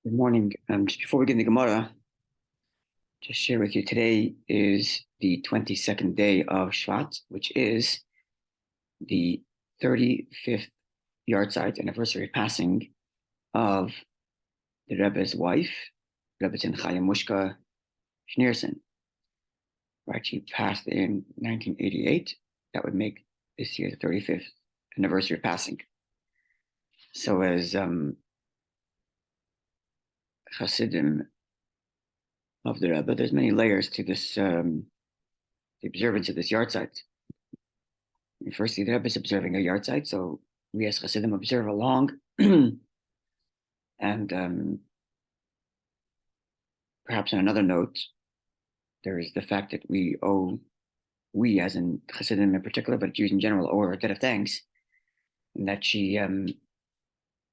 Good morning. Just before we get into Gemara, just share with you today is the 22nd day of Shvat, which is the 35th yahrzeit anniversary passing of the Rebbe's wife, REBITZEN Mushka Schneerson. Right, she passed in 1988. That would make this year the 35th anniversary of passing. So as Hasidim of the Rebbe, there's many layers to this, the observance of this yahrzeit. Firstly, the Rebbe is observing a yahrzeit, so we as Hasidim observe along, and perhaps on another note, there is the fact that we as in Hasidim in particular, but Jews in general, owe her a debt of thanks, and that she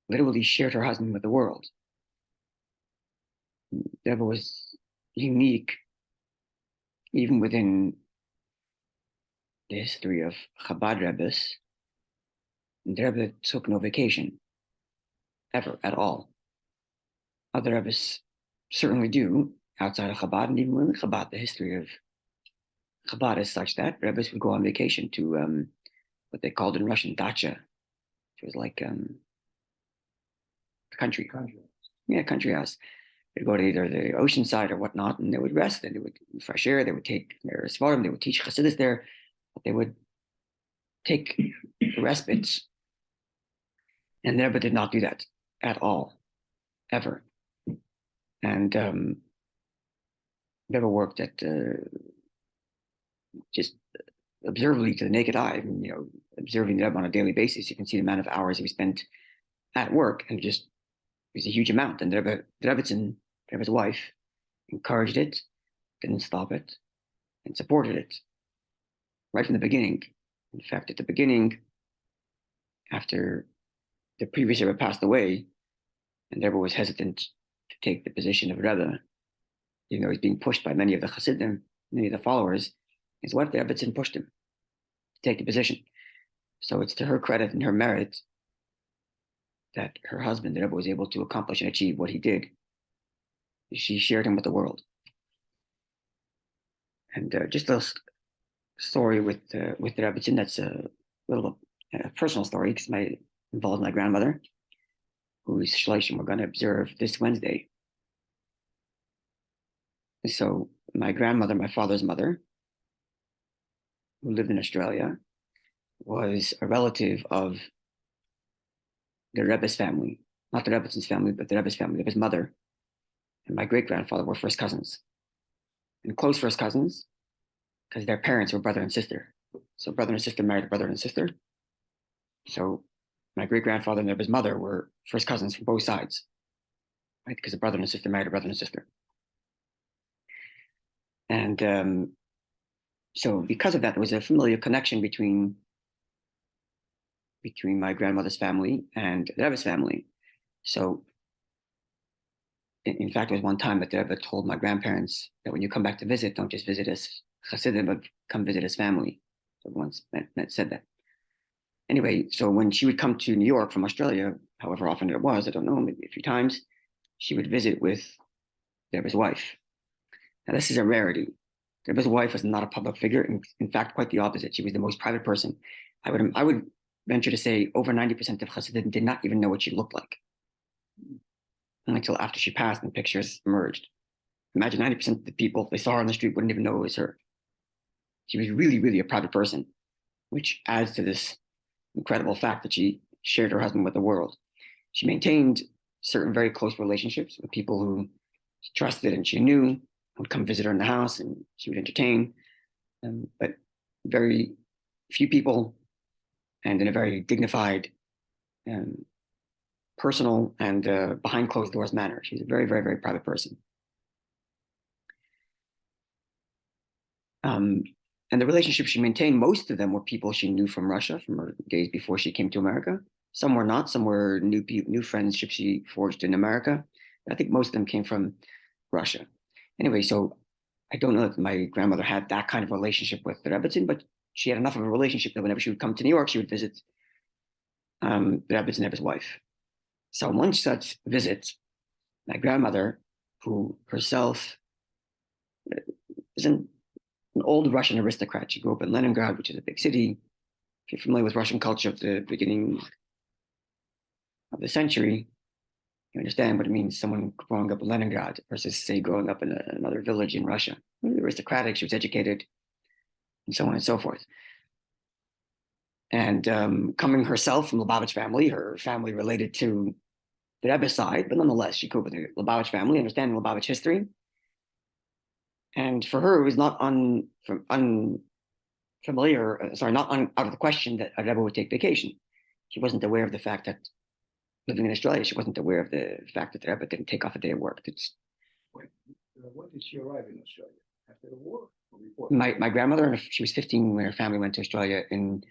literally shared her husband with the world. The Rebbe was unique, even within the history of Chabad Rebbes. The Rebbe took no vacation, ever, at all. Other Rebbes certainly do, outside of Chabad, and even within Chabad, the history of Chabad is such that Rebbes would go on vacation to what they called in Russian dacha, which was like country. Yeah, country house. They'd go to either the ocean side or whatnot, and they would rest, and they would fresh air, they would take their svarim, they would teach Chassidus there, but they would take respites. And the Rebbe did not do that at all, ever. And Rebbe worked at just observably to the naked eye, observing the Rebbe on a daily basis. You can see the amount of hours he spent at work, and just it was a huge amount. And the Rebbe's wife, encouraged it, didn't stop it, and supported it right from the beginning. In fact, at the beginning, after the previous Rebbe passed away, and the Rebbe was hesitant to take the position of Rebbe, even though he's being pushed by many of the Hasidim, many of the followers, his wife, the REBITZEN, pushed him to take the position. So it's to her credit and her merit that her husband, the Rebbe, was able to accomplish and achieve what he did. She shared him with the world. And just a story with the REBITZEN, that's a little personal story, because involves my grandmother, whose shleishim we're going to observe this Wednesday. So my grandmother, my father's mother, who lived in Australia, was a relative of the Rebbe's family, not the Rebbe's family, but the Rebbe's family, of his mother. And my great-grandfather were first cousins, and close first cousins, because their parents were brother and sister. So brother and sister married brother and sister. So my great-grandfather and Rebbe's mother were first cousins from both sides, right? Because the brother and sister married a brother and sister. And so because of that, there was a familiar connection between my grandmother's family and the Rebbe's family. So in fact, there was one time that the Rebbe told my grandparents that when you come back to visit, don't just visit as Hasidim, but come visit as family. So once said that. Anyway, so when she would come to New York from Australia, however often it was, I don't know, maybe a few times, she would visit with the Rebbe's wife. Now, this is a rarity. The Rebbe's wife was not a public figure. In fact, quite the opposite. She was the most private person. I would venture to say over 90% of Hasidim did not even know what she looked like until after she passed and pictures emerged. Imagine 90% of the people, if they saw her on the street, wouldn't even know it was her. She was really, really a private person, which adds to this incredible fact that she shared her husband with the world. She maintained certain very close relationships with people who she trusted and she knew would come visit her in the house, and she would entertain. But very few people, and in a very dignified, personal, and behind closed doors manner. She's a very, very, very private person. And the relationships she maintained, most of them were people she knew from Russia, from her days before she came to America. Some were not. Some were new friendships she forged in America. I think most of them came from Russia. Anyway, so I don't know that my grandmother had that kind of relationship with the REBITZEN, but she had enough of a relationship that whenever she would come to New York, she would visit the REBITZEN and his wife. So one such visit My grandmother, who herself is an old Russian aristocrat. She grew up in Leningrad, which is a big city. If you're familiar with Russian culture of the beginning of the century, you understand what it means, someone growing up in Leningrad versus, say, growing up in another village in Russia. Aristocratic, she was educated, and so on and so forth. And coming herself from Lubavitch family, her family related to the Rebbe side, but nonetheless, she grew up with the Lubavitch family, understanding Lubavitch history. And for her, it was not unfamiliar, not out of the question that a Rebbe would take vacation. She wasn't aware of the fact that living in Australia, she wasn't aware of the fact that the Rebbe didn't take off a day of work. When did she arrive in Australia? After the war or before? My grandmother, she was 15 when her family went to Australia in,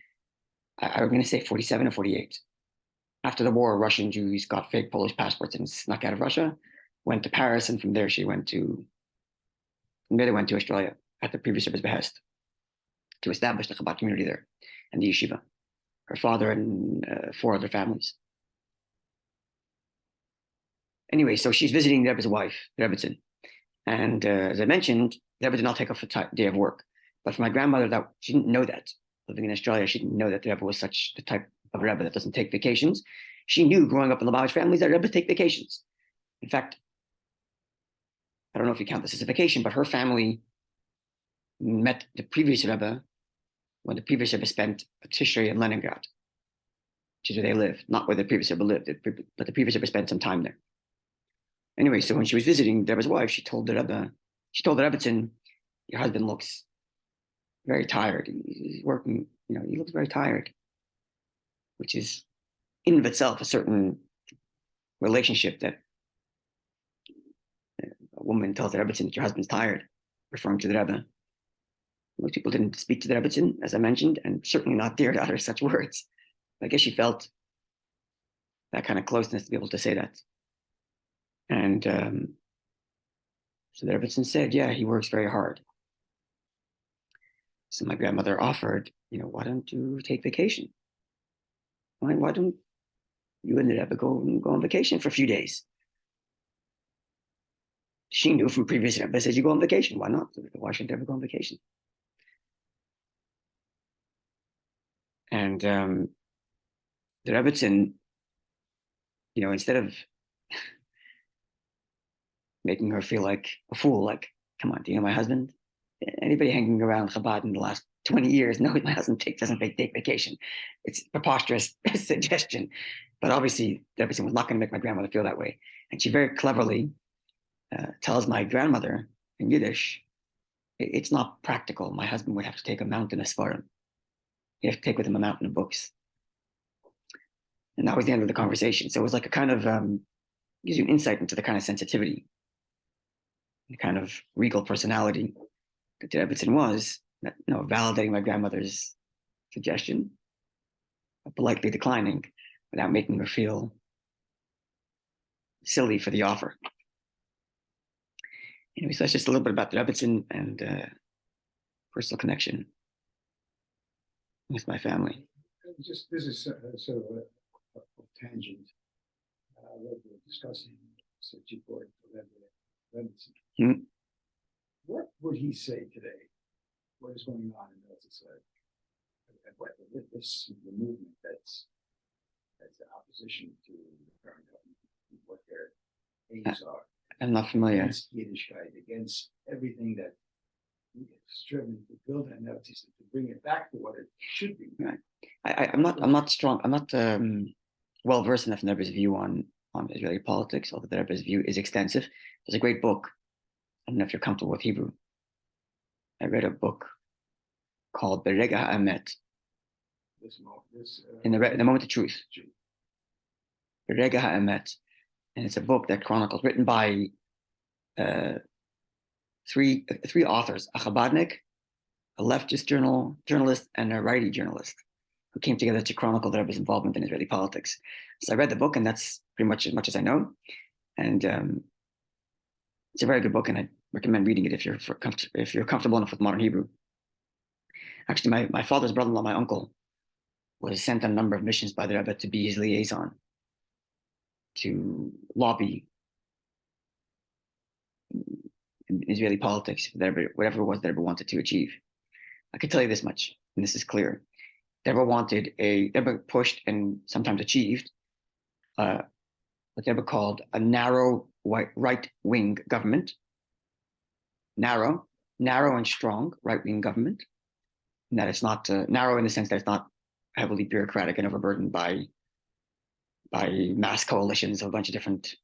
I'm going to say 47 or 48. After the war, Russian Jews got fake Polish passports and snuck out of Russia, went to Paris, and from there they went to Australia at the previous Rebbe's behest to establish the Chabad community there and the yeshiva. Her father and 4 other families. Anyway, so she's visiting the Rebbe's wife, the REBITZEN. And as I mentioned, the Rebbe did not take off a day of work. But for my grandmother, that she didn't know that. Living in Australia, she didn't know that the Rebbe was such the type of Rebbe that doesn't take vacations. She knew growing up in Lubavitch families that Rebbes take vacations. In fact, I don't know if you count this as a vacation, but her family met the previous Rebbe when the previous Rebbe spent a Tishrei in Leningrad, which is where they lived, not where the previous Rebbe lived, but the previous Rebbe spent some time there. Anyway, so when she was visiting the Rebbe's wife, she told the Rebbitzin, your husband looks very tired. He's working, he looks very tired, which is in and of itself a certain relationship that a woman tells the Rebbitzin that your husband's tired, referring to the Rebbe. Most people didn't speak to the Rebbitzin, as I mentioned, and certainly not dare to utter such words. I guess she felt that kind of closeness to be able to say that. And so the Rebbitzin said, yeah, he works very hard. So my grandmother offered, why don't you take vacation? Why don't you and the Rebbe go on vacation for a few days? She knew from previous Rebbe said, you go on vacation. Why not? Why shouldn't Rebbe go on vacation? And the Rebbitzin, instead of making her feel like a fool, like, come on, do you know my husband? Anybody hanging around Chabad in the last 20 years knows my husband doesn't take vacation. It's a preposterous suggestion. But obviously, the Rebbitzin was not going to make my grandmother feel that way. And she very cleverly tells my grandmother in Yiddish, it's not practical. My husband would have to take a mountain of Sfarim. He'd have to take with him a mountain of books. And that was the end of the conversation. So it was like a kind of, gives you an insight into the kind of sensitivity, the kind of regal personality that the Rebbitzin was, that, validating my grandmother's suggestion, but politely declining without making her feel silly for the offer. Anyway, so that's just a little bit about the Rebbitzin and personal connection with my family. This is sort of a tangent. We're discussing Rebbitzin. What would he say today? What is going on in Israel? This the movement that's the opposition to the current government, what their aims are. I'm not familiar. Against Yiddishkeit, against everything that we have striven to build and to bring it back to what it should be. Right. I'm not strong. I'm not well versed enough in the Rebbe's view on Israeli politics, although the Rebbe's view is extensive. There's a great book. I don't know if you're comfortable with Hebrew. I read a book called Berega Ha'emet. In the moment of truth. Berega Ha'emet. And it's a book that chronicles, written by three authors, a Chabadnik, a leftist journalist, and a righty journalist, who came together to chronicle the Rebbe's involvement in Israeli politics. So I read the book, and that's pretty much as I know. And it's a very good book, and I recommend reading it if you're comfortable enough with modern Hebrew. Actually, my father's brother-in-law, my uncle, was sent on a number of missions by the Rebbe to be his liaison, to lobby in Israeli politics, whatever it was that Rebbe wanted to achieve. I can tell you this much, and this is clear. Rebbe pushed and sometimes achieved what Rebbe called a narrow right-wing government, narrow and strong right-wing government, and that it's not narrow in the sense that it's not heavily bureaucratic and overburdened by mass coalitions of a bunch of different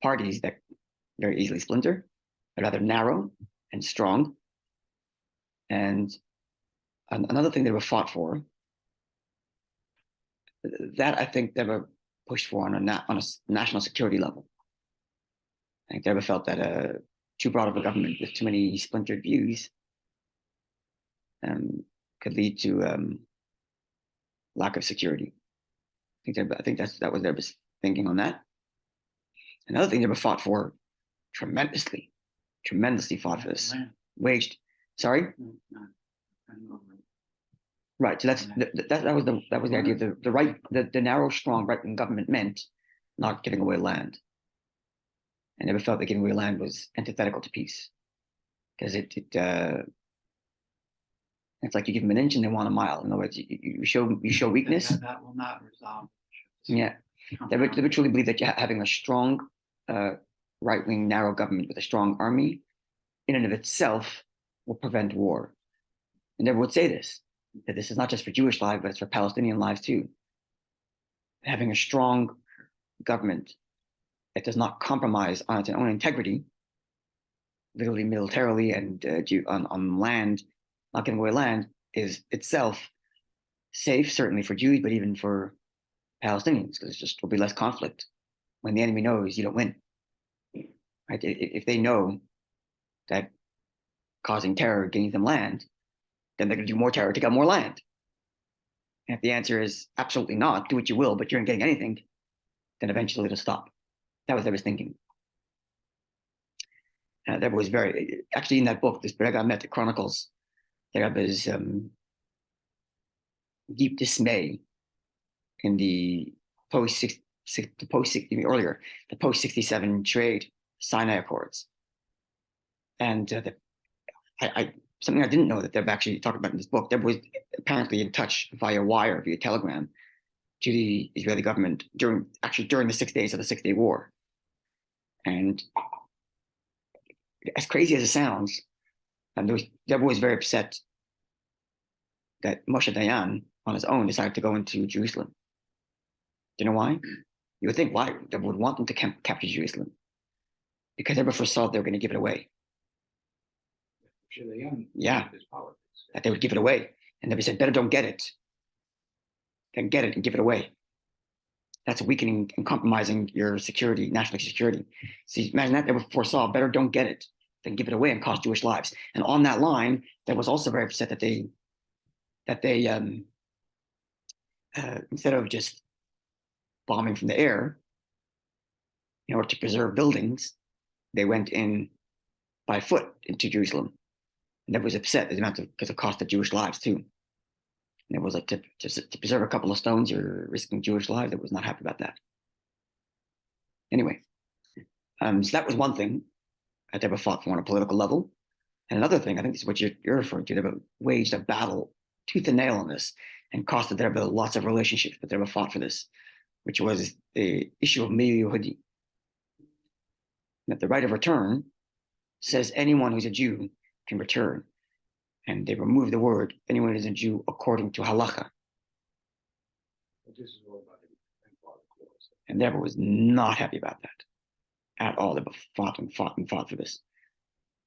parties that very easily splinter, but rather narrow and strong. And another thing they were fought for, that I think they were pushed for on a national security level. I think they ever felt that too broad of a government with too many splintered views could lead to lack of security. I think that was their thinking on that. Another thing they were fought for tremendously fought for this. Waged. Sorry. Right. So that was the idea. The narrow, strong right-wing government meant not giving away land. I never felt that giving away land was antithetical to peace, because it's like you give them an inch and they want a mile. In other words, you show weakness. That will not resolve. Yeah, they would truly believe that having a strong right-wing narrow government with a strong army, in and of itself, will prevent war. And they would say this, that this is not just for Jewish lives, but it's for Palestinian lives too. Having a strong government that does not compromise on its own integrity, literally militarily and on land, not giving away land, is itself safe, certainly for Jews, but even for Palestinians, because just will be less conflict when the enemy knows you don't win. Right? If they know that causing terror gains them land, then they're going to do more terror to get more land. And if the answer is absolutely not, do what you will, but you aren't getting anything, then eventually it'll stop. That was Rebbe's thinking. Rebbe was actually in that book, this Berega Met, that chronicles the Rebbe's deep dismay in the post 67 trade Sinai Accords. And something I didn't know that they've actually talked about in this book, there was apparently in touch via wire, via telegram, to the Israeli government during the 6 days of the 6 Day War. And as crazy as it sounds, Deborah was very upset that Moshe Dayan on his own decided to go into Jerusalem. Do you know why? You would think why Deborah would want them to capture Jerusalem, because Deborah foresaw they were going to give it away. Yeah, that they would give it away. And Deborah said, better don't get it than get it and give it away. That's weakening and compromising your security, national security. See, imagine that. They foresaw, better don't get it than give it away and cost Jewish lives. And on that line, they was also very upset that they instead of just bombing from the air in order to preserve buildings, they went in by foot into Jerusalem. And that was upset because it cost the Jewish lives too. And it was like to preserve a couple of stones, you're risking Jewish lives. I was not happy about that. Anyway, so that was one thing that they fought for on a political level. And another thing, I think this is what you're referring to, they waged a battle tooth and nail on this and costed there lots of relationships, but they fought for this, which was the issue of Mili Yehudi. That the right of return says anyone who's a Jew can return. And they removed the word anyone who's a Jew according to halacha. And Deborah was not happy about that at all. They fought for this.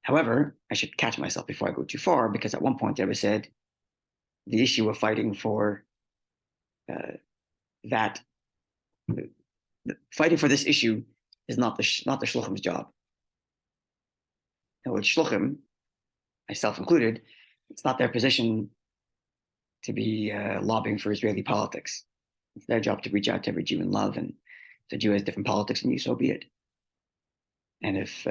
However, I should catch myself before I go too far, because at one point Deborah said the issue of fighting for fighting for this issue is not the shluchim's job. And with shluchim, myself included, it's not their position to be lobbying for Israeli politics. It's their job to reach out to every Jew in love, and if the Jew has different politics than you, so be it. And if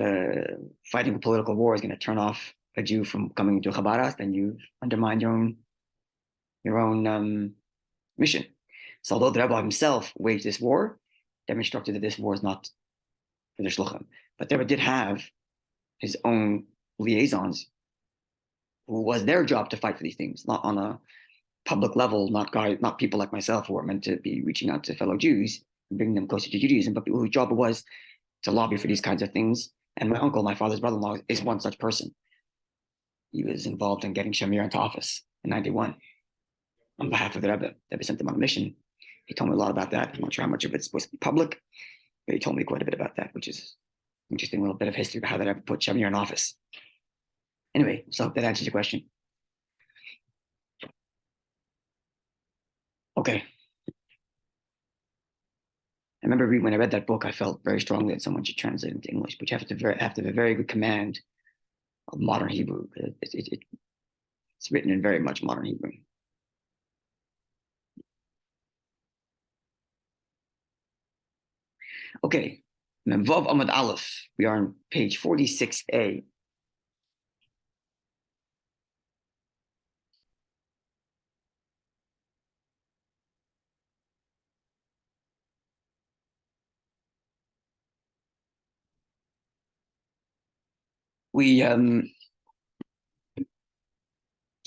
fighting a political war is going to turn off a Jew from coming to Chabad, then you undermine your own mission. So although the Rebbe himself waged this war, they instructed that this war is not for the shluchim. But the Rebbe did have his own liaisons, who was their job to fight for these things, not on a public level, not people like myself who are meant to be reaching out to fellow Jews and bringing them closer to Judaism, but people whose job it was to lobby for these kinds of things. And my uncle, my father's brother-in-law, is one such person. He was involved in getting Shamir into office in '91 on behalf of the Rebbe. The Rebbe sent him on a mission. He told me a lot about that. I'm not sure how much of it's supposed to be public, but he told me quite a bit about that, which is an interesting little bit of history about how the Rebbe put Shamir in office. Anyway, so I hope that answers your question. Okay. I remember when I read that book, I felt very strongly that someone should translate it into English, but you have to have a very good command of modern Hebrew. It's written in very much modern Hebrew. Okay, Memvav Amud Aleph. We are on page 46a. We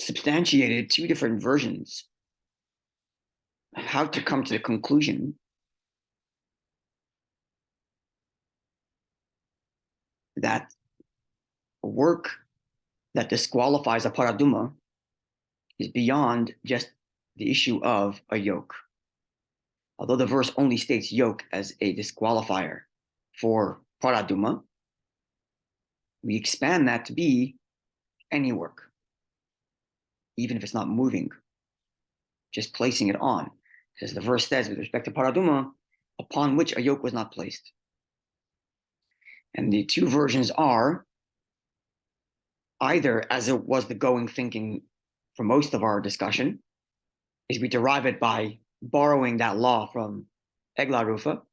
substantiated two different versions of how to come to the conclusion that work that disqualifies a paraduma is beyond just the issue of a yoke. Although the verse only states yoke as a disqualifier for paraduma, we expand that to be any work, even if it's not moving, just placing it on. Because the verse says, with respect to paraduma, upon which a yoke was not placed. And the two versions are either, as it was the going thinking for most of our discussion, is we derive it by borrowing that law from Egla Rufa,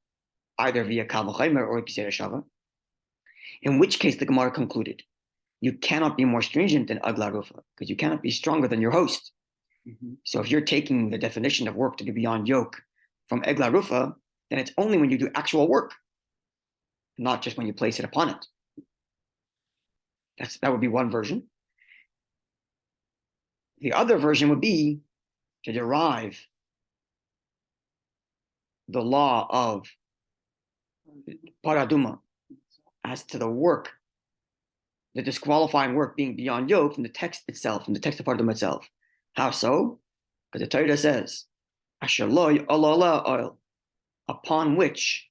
either via Kal V'chomer or Pisei Shava, in which case the Gemara concluded, you cannot be more stringent than Egla Rufa, because you cannot be stronger than your host. Mm-hmm. So if you're taking the definition of work to be beyond yoke from Egla Rufa, then it's only when you do actual work, not just when you place it upon it. That would be one version. The other version would be to derive the law of paraduma as to the work, the disqualifying work being beyond yoke from the text itself, from the text of paraduma itself. How so? Because the Torah says, Asher lo oil, upon which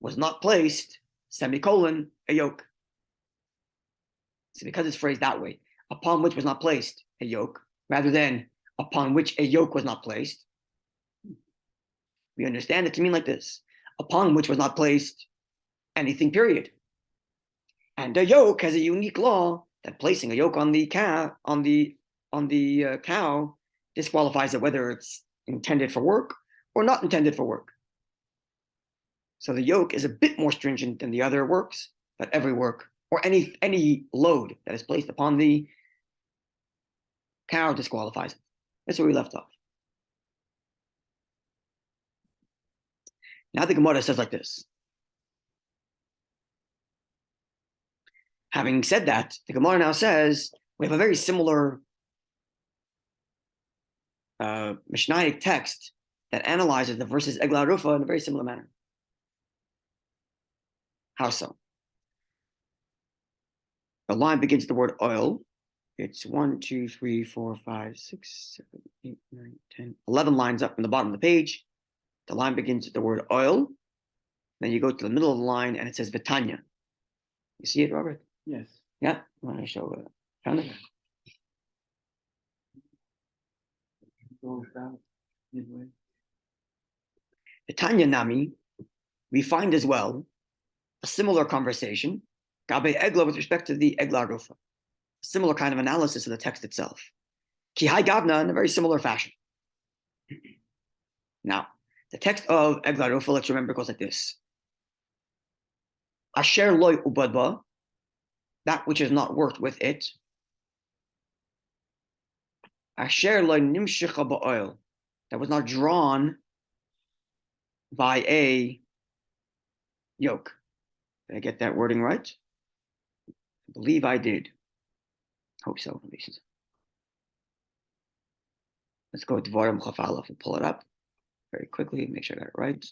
was not placed, semicolon, a yoke. So because it's phrased that way, upon which was not placed a yoke, rather than upon which a yoke was not placed, we understand it to mean like this: upon which was not placed anything, period. And a yoke has a unique law that placing a yoke on the cow, cow disqualifies it, whether it's intended for work or not intended for work. So the yoke is a bit more stringent than the other works, but every work or any load that is placed upon the cow disqualifies it. That's where we left off. Now the Gemara says like this. Having said that, the Gemara now says we have a very similar Mishnaic text that analyzes the verses Egla Rufa in a very similar manner. How so? The line begins with the word oil. It's 1, 2, 3, 4, 5, 6, 7, 8, 9, 10, 11 lines up from the bottom of the page. The line begins with the word oil. Then you go to the middle of the line and it says Vitanya. You see it, Robert? Yes. Yeah. Want to show it? Found it? Vitanya Nami, we find as well a similar conversation, Gabe Egla, with respect to the Egla Rufa. Similar kind of analysis of the text itself. Kihai Gavna in a very similar fashion. Now, the text of Egla Rufa, let's remember, goes like this. Asher loy ubadba, that which is not worked with it. Asher loy nimshicha ba'oil, that was not drawn by a yoke. Did I get that wording right? I believe I did. Hope so, at least. Let's go to Dvarim Chaf Aleph and pull it up very quickly, make sure I got it right.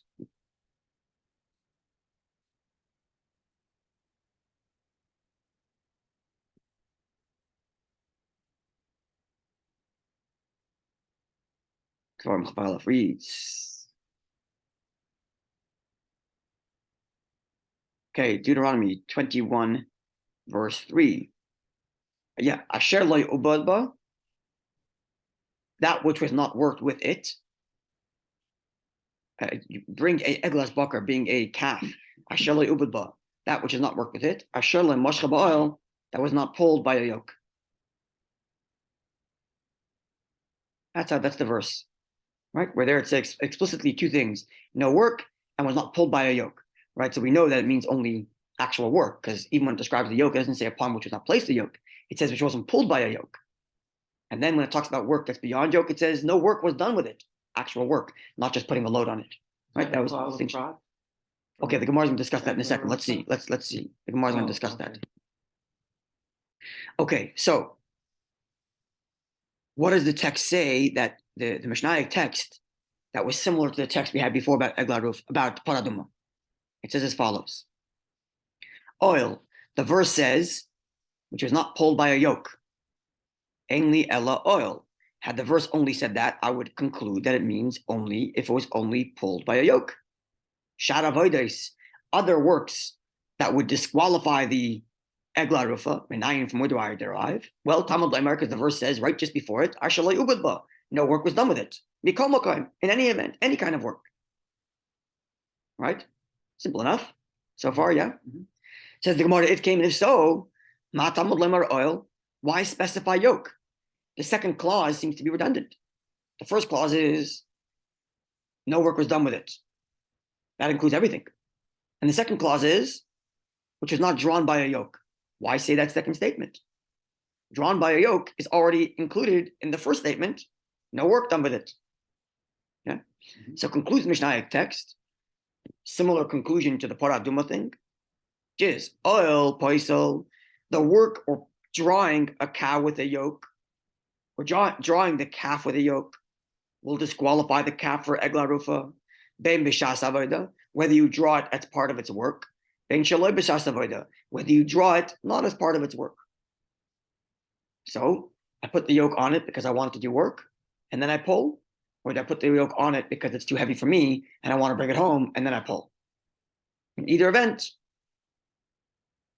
Dvarim Chaf Aleph reads, okay, Deuteronomy 21, verse 3. Yeah, Asher lo yu'bad ba, that which was not worked with it. You bring a eglas bakar, being a calf. Asher lo yu'bad ba, that which is not worked with it. Asher lo moshcha ba'oil, that was not pulled by a yoke. That's the verse, right? Where there it says explicitly two things: no work and was not pulled by a yoke, right? So we know that it means only actual work, because even when it describes the yoke, it doesn't say upon which was not placed the yoke. It says which wasn't pulled by a yoke. And then when it talks about work that's beyond yoke, it says no work was done with it, actual work, not just putting a load on it, right? That was the distinction. Okay, the Gemara is going to discuss that in a second. Let's see. Let's see. The Gemara is going to discuss that. Okay, so what does the text say that the Mishnaic text that was similar to the text we had before about Eglaruf, about Paraduma? It says as follows. Oil, the verse says, which was not pulled by a yoke. Ainli ella oil. Had the verse only said that, I would conclude that it means only if it was only pulled by a yoke. Shara voides, other works that would disqualify the Eglarufa, Menayin, from where do I derive? Well, Talmud Sotah, because the verse says right just before it, Ashalai ubadba, no work was done with it. Mikol in any event, any kind of work. Right? Simple enough. So far, yeah. Mm-hmm. Says the Gemara, if came, and if so, Ma Talmud Sotah oil, why specify yoke? The second clause seems to be redundant. The first clause is no work was done with it. That includes everything. And the second clause is, which is not drawn by a yoke. Why say that second statement? Drawn by a yoke is already included in the first statement. No work done with it. Yeah. Mm-hmm. So concludes the Mishnaic text. Similar conclusion to the Paraduma thing. Which is oil, poisel, the work or drawing a cow with a yoke, or drawing the calf with a yoke, will disqualify the calf for eglarufa. Ben b'shas avoda, whether you draw it as part of its work. Ben shaloi b'shas avoda, whether you draw it not as part of its work. So I put the yoke on it because I want it to do work, and then I pull, or did I put the yoke on it because it's too heavy for me and I want to bring it home, and then I pull? In either event,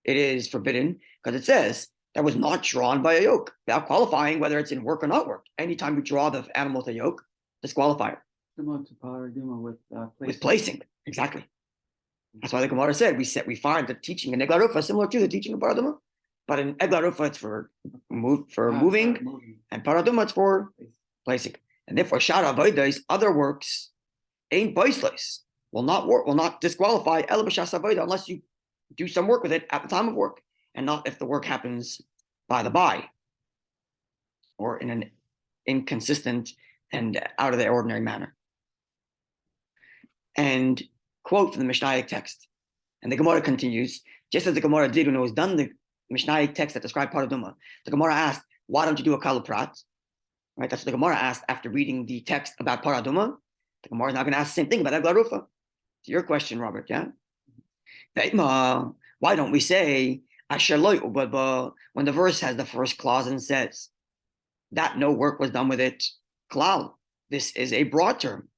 it is forbidden because it says that was not drawn by a yoke, without qualifying whether it's in work or not work. Anytime you draw the animal with a yoke, disqualify it. Similar to Paraduma with placing. Exactly. That's why the Gemara said we find the teaching in Eglarufa similar to the teaching of Paraduma, but in Eglarufa it's for moving, and Paraduma it's for placing. And therefore, Shara Avodas, other works, ain't boisless, will not disqualify El B'Shas Avoda unless you do some work with it at the time of work, and not if the work happens by the by, or in an inconsistent and out of the ordinary manner. And quote from the Mishnaic text. And the Gemara continues, just as the Gemara did when it was done, the Mishnaic text that described Paraduma. The Gemara asked, why don't you do a kaluprat? Right, that's what the Gemara asked after reading the text about Paraduma. The Gemara is now going to ask the same thing about Eglarufa. It's your question, Robert, yeah? Why don't we say, when the verse has the first clause and says that no work was done with it, klal, this is a broad term.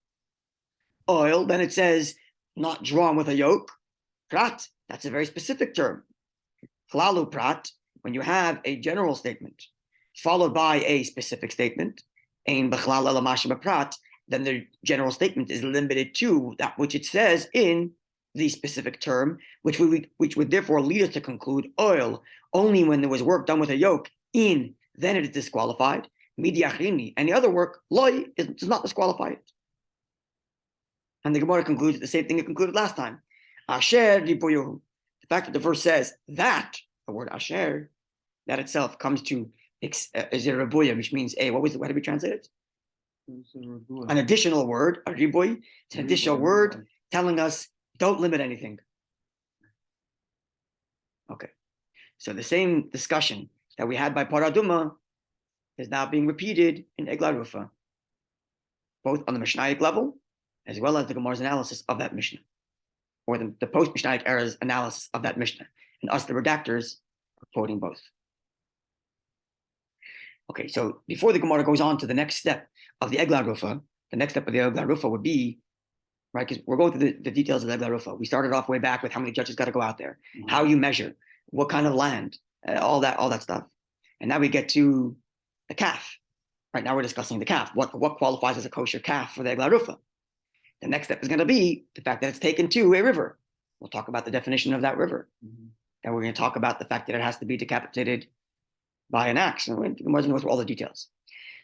Oil, then it says not drawn with a yoke, prat, that's a very specific term. Klalu prat, when you have a general statement followed by a specific statement, ein b'chlal ela mashma prat, then the general statement is limited to that which it says in the specific term, which would therefore lead us to conclude oil only when there was work done with a yoke, then it is disqualified. Midiachrini, any other work, loy, does not disqualify it. And the Gemara concludes the same thing it concluded last time. Asher riboyu. The fact that the verse says that, the word asher, that itself comes to is a riboya, which means how do we translate it? An additional word, a riboy. It's an additional word telling us don't limit anything. So the same discussion that we had by Paraduma is now being repeated in Egla Rufa, both on the Mishnaic level, as well as the Gemara's analysis of that Mishnah, or the post-Mishnaic era's analysis of that Mishnah. And us, the redactors, are quoting both. Okay, so before the Gemara goes on to the next step of the Egla Rufa, the next step of the Egla Rufa would be, right, because we're going through the details of the Egla Rufa. We started off way back with how many judges got to go out there, how you measure, what kind of land, all that stuff. And now we get to the calf. Right now we're discussing the calf. What qualifies as a kosher calf for the Egla Rufa? The next step is going to be the fact that it's taken to a river. We'll talk about the definition of that river. Then we're going to talk about the fact that it has to be decapitated by an axe. And the Gemara knows all the details.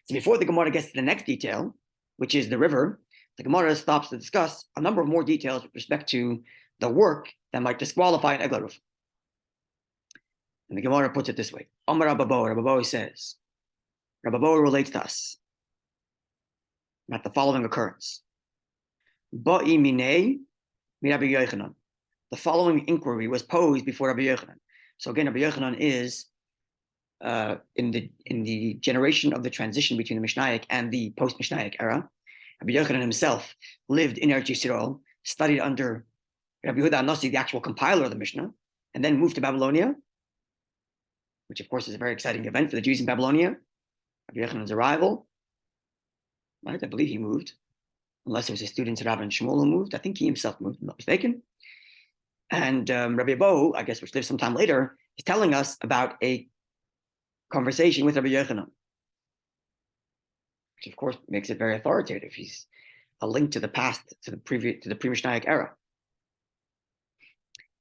So before the Gemara gets to the next detail, which is the river, the Gemara stops to discuss a number of more details with respect to the work that might disqualify an Egla Rufa. And the Gemara puts it this way. Amar Rabbi says, Rabbi relates to us about the following occurrence. Ba'i minei mi Rabbi Yochanan. The following inquiry was posed before Rabbi Yochanan. So again, Rabbi Yochanan is in the generation of the transition between the Mishnaic and the post-Mishnaic era. Rabbi Yochanan himself lived in Eretz Yisrael, studied under Rabbi Yehuda Anasi, the actual compiler of the Mishnah, and then moved to Babylonia, which of course is a very exciting event for the Jews in Babylonia. Rabbi Yochanan's arrival, right? I believe he moved, unless it was his students Rav and Shmuel who moved. I think he himself moved, if I'm not mistaken. And Rabbi Bo, I guess, which lived sometime later, is telling us about a conversation with Rabbi Yochanan, which of course makes it very authoritative. He's a link to the past, to the pre-Mishnaic era.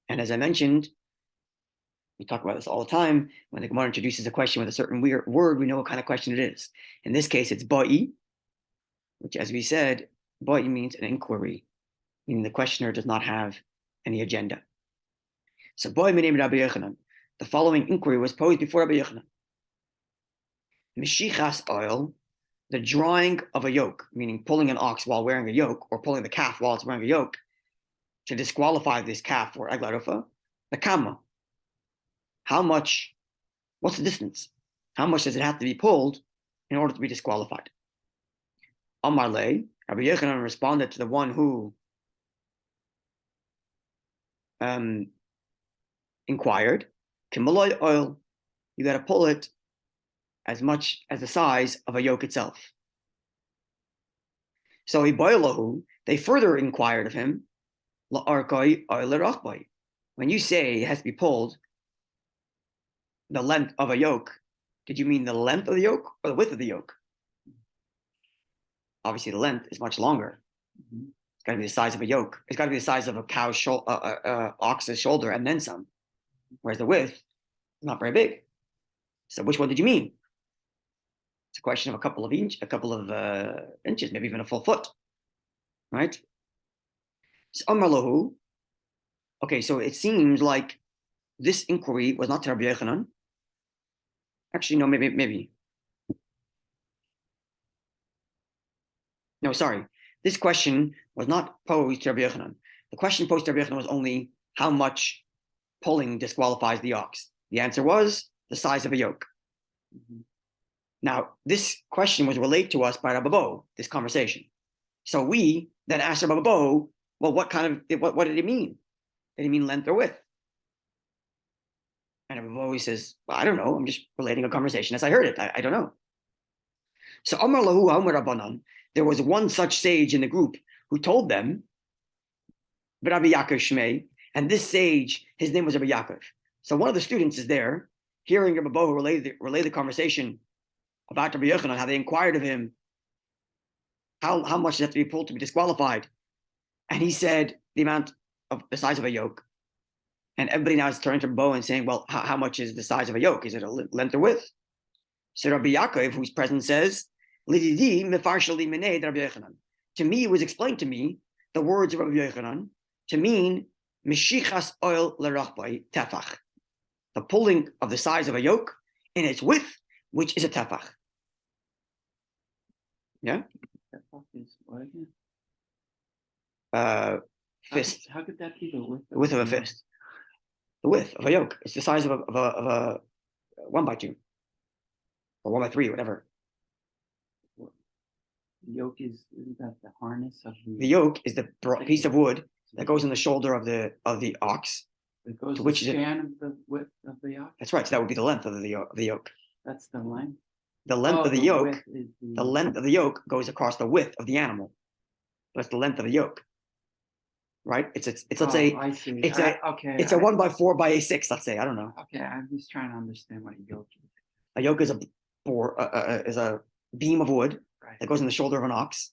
And as I mentioned, we talk about this all the time. When the Gemara introduces a question with a certain word, we know what kind of question it is. In this case, it's ba'i, which, as we said, ba'i means an inquiry, meaning the questioner does not have any agenda. So ba'i minei Rabbi Yochanan. The following inquiry was posed before Rabbi Yochanan. Mishichas oil, the drawing of a yoke, meaning pulling an ox while wearing a yoke, or pulling the calf while it's wearing a yoke, to disqualify this calf for Egla Rufa, the kama. How much, what's the distance? How much does it have to be pulled in order to be disqualified? Amar le, Rabbi Yochanan responded to the one who inquired, Kimaloy oil, you got to pull it as much as the size of a yoke itself. So they further inquired of him, when you say it has to be pulled the length of a yoke, did you mean the length of the yoke or the width of the yoke? Obviously, the length is much longer. It's got to be the size of a yoke. It's got to be the size of a cow's ox's shoulder and then some. Whereas the width is not very big. So which one did you mean? It's a question of a couple of inches, maybe even a full foot, right? So Amar. Okay, so it seems like this inquiry was not to Rabbi Yochanan. Actually, no, maybe. No, sorry. This question was not posed to Rabbi Yochanan. The question posed to Rabbi Yochanan was only how much pulling disqualifies the ox. The answer was the size of a yoke. Now, this question was relayed to us by Rabbi Bo, this conversation. So we then asked Rabbi Bo, well, what did it mean? Did it mean length or width? And Rabbi Bo says, well, I don't know. I'm just relating a conversation as I heard it. I don't know. So Amar Lahu Amar Rabbanan, there was one such sage in the group who told them, Rabbi Yaakov Shmei, and this sage, his name was Rabbi Yaakov. So one of the students is there, hearing Rabbi Bo relay the conversation about Rabbi Yochanan, how they inquired of him, how much does it have to be pulled to be disqualified? And he said the amount of the size of a yoke. And everybody now is turning to Rabbi Bo and saying, well, how much is the size of a yoke? Is it a length or width? So Rabbi Yaakov, who's present, says, to me, it was explained to me, the words of Rabbi Yochanan, to mean Mishichas oil lerachbai tefach, the pulling of the size of a yoke in its width, which is a tefach. Yeah? Tefach is what again? Fist. How could that be the width? The width of a fist. the width of a yoke. It's the size of a 1x2 or 1x3, whatever. The yoke isn't that the harness of The yoke is the piece of wood that goes on the shoulder of the ox. It goes to the which is it- span of the width of the ox. That's right. So that would be the length of the yoke. That's the length. The length of the yoke. width is The length of the yoke goes across the width of the animal. That's the length of the yoke, right? It's let's say I see. it's okay. it's a 1x4x6. Let's say, I don't know. Okay, I'm just trying to understand what a yoke is. A yoke is a beam of wood Right. that goes on the shoulder of an ox.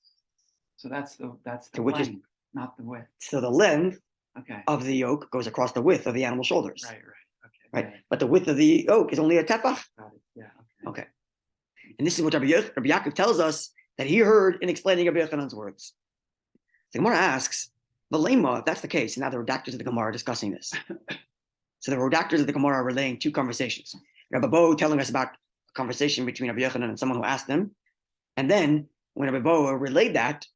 So that's the To which is- length, not the width. So the length Okay. of the yoke goes across the width of the animal's shoulders, Right. Okay. right? But the width of the yoke is only a tefach. Got it. Yeah. Okay. And this is what Rabbi Yaakov tells us that he heard in explaining Rabbi Yochanan's words. The Gemara asks, Valema, if that's the case, and now the redactors of the Gemara are discussing this. So the redactors of the Gemara are relaying two conversations. Rabbi Bo telling us about a conversation between Rabbi Yochanan and someone who asked him. And then when Rabbi Bo relayed that,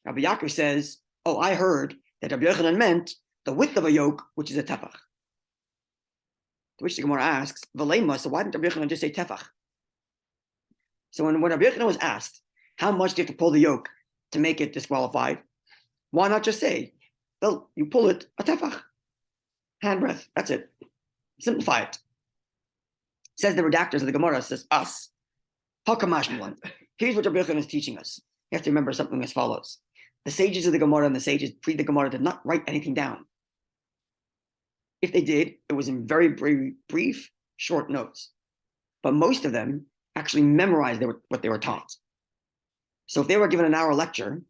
Rabbi Yaakov says, oh, I heard that Rabbi Yochanan meant the width of a yoke, which is a tefach. To which the Gemara asks, Valema, so why didn't Rabbi Yochanan just say tefach? So when Rabbi Yochanan was asked, how much do you have to pull the yoke to make it disqualified? Why not just say, well, you pull it a tefach, hand breadth, that's it. Simplify it. Says the redactors of the Gemara, says us. Hakamashmalan. Here's what Rabbi Yochanan is teaching us. You have to remember something as follows. The sages of the Gemara and the sages pre the Gemara did not write anything down. If they did, it was in very brief, short notes. But most of them actually memorized what they were taught. So if they were given an hour lecture,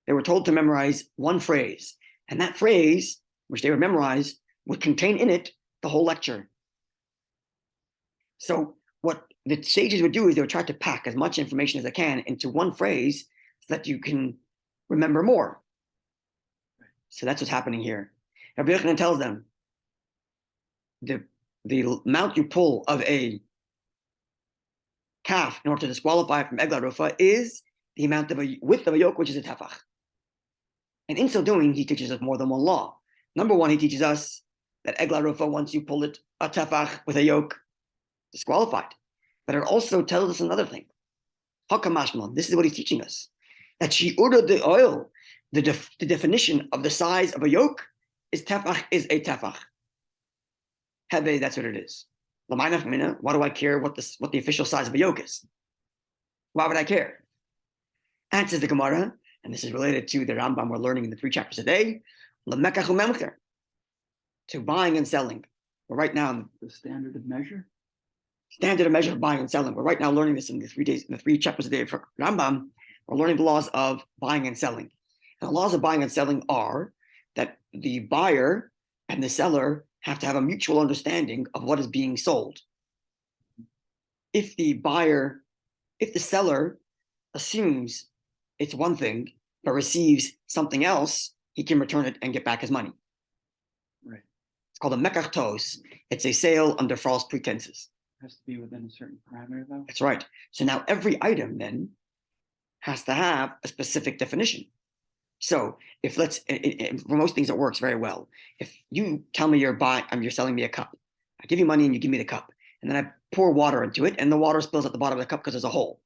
they were told to memorize one phrase. And that phrase, which they would memorize, would contain in it the whole lecture. So what the sages would do is they would try to pack as much information as they can into one phrase so that you can remember more. So that's what's happening here. Rabbi Yochanan tells them, the amount you pull of a calf in order to disqualify it from Egla Rufa is the amount of a width of a yoke, which is a tefach. And in so doing, he teaches us more than one law. Number one, he teaches us that Egla Rufa, once you pull it a tefach with a yoke, disqualified. But it also tells us another thing. Hakamashman, this is what he's teaching us. That she ordered the oil, the definition of the size of a yoke is tefach, is a tefach. Heve, that's what it is. Why do I care what the official size of a yoke is? Why would I care? Answers the Gemara, and this is related to the Rambam we're learning in the 3 chapters a day, to buying and selling. We're right now The standard of measure. of buying and selling. We're right now learning this in the 3 chapters a day for Rambam. We're learning the laws of buying and selling. And the laws of buying and selling are that the buyer and the seller have to have a mutual understanding of what is being sold. If the seller assumes it's one thing, but receives something else, he can return it and get back his money. Right. It's called a mekachtos. It's a sale under false pretenses. It has to be within a certain parameter, though. That's right. So now every item then has to have a specific definition. So if for most things it works very well. If you tell me you're selling me a cup, I give you money and you give me the cup, and then I pour water into it, and the water spills at the bottom of the cup because there's a hole.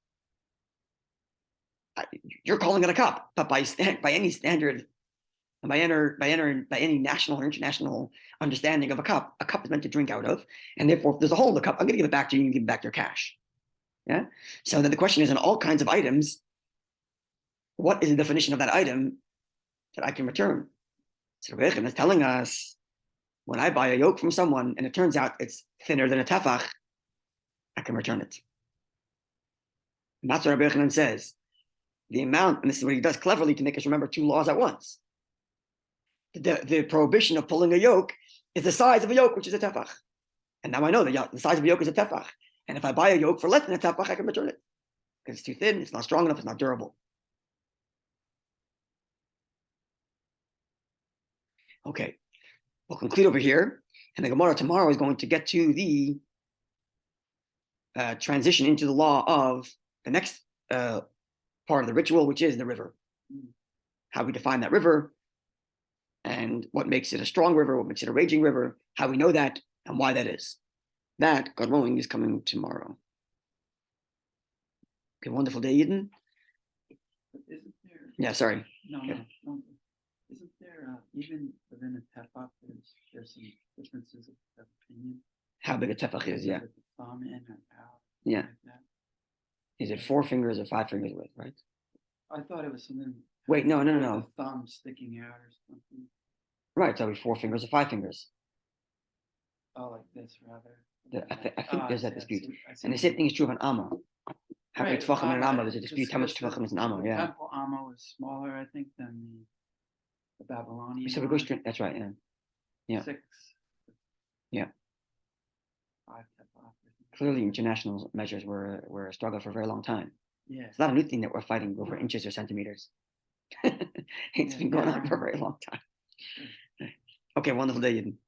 You're calling it a cup, but by any standard, by any national or international understanding of a cup is meant to drink out of, and therefore if there's a hole in the cup, I'm going to give it back to you and give it back your cash. Yeah. So then the question is, in all kinds of items, what is the definition of that item that I can return? So Rabbi Yochanan is telling us, when I buy a yoke from someone and it turns out it's thinner than a tefach, I can return it. And that's what Rabbi Yochanan says. The amount, and this is what he does cleverly to make us remember 2 laws at once. The prohibition of pulling a yoke is the size of a yoke, which is a tefach. And now I know that the size of a yoke is a tefach. And if I buy a yoke for less than a tefach, I can return it. Because it's too thin, it's not strong enough, it's not durable. Okay, we'll conclude over here. And the Gemara tomorrow is going to get to the transition into the law of the next part of the ritual, which is the river. How we define that river, and what makes it a strong river, what makes it a raging river, how we know that, and why that is. That, God willing, is coming tomorrow. Okay, wonderful day, Eden. But isn't there? Yeah, sorry. No, Okay. no. Isn't there even within a tefach, there's some differences of opinion? How big a tefach is, yeah. With the thumb in or out. Yeah. Like that. Is it 4 fingers or 5 fingers width, right? I thought it was something. Wait, no. The thumb sticking out or something. Right, so 4 fingers or 5 fingers. Oh, like this rather. I think there's that dispute. I see And the same thing is true of an amma. How many Right, tefachim in an amma? Amma, There's a dispute how much just tefachim is an amma, the yeah. temple amma was smaller, I think, than the Babylonian. So we go straight, that's right, yeah. Yeah. 6. Yeah. 5 tefach. Clearly, international measures were a struggle for a very long time. Yeah. It's not a new thing that we're fighting over inches or centimeters. It's been going on for a very long time. Okay, wonderful day, Eden.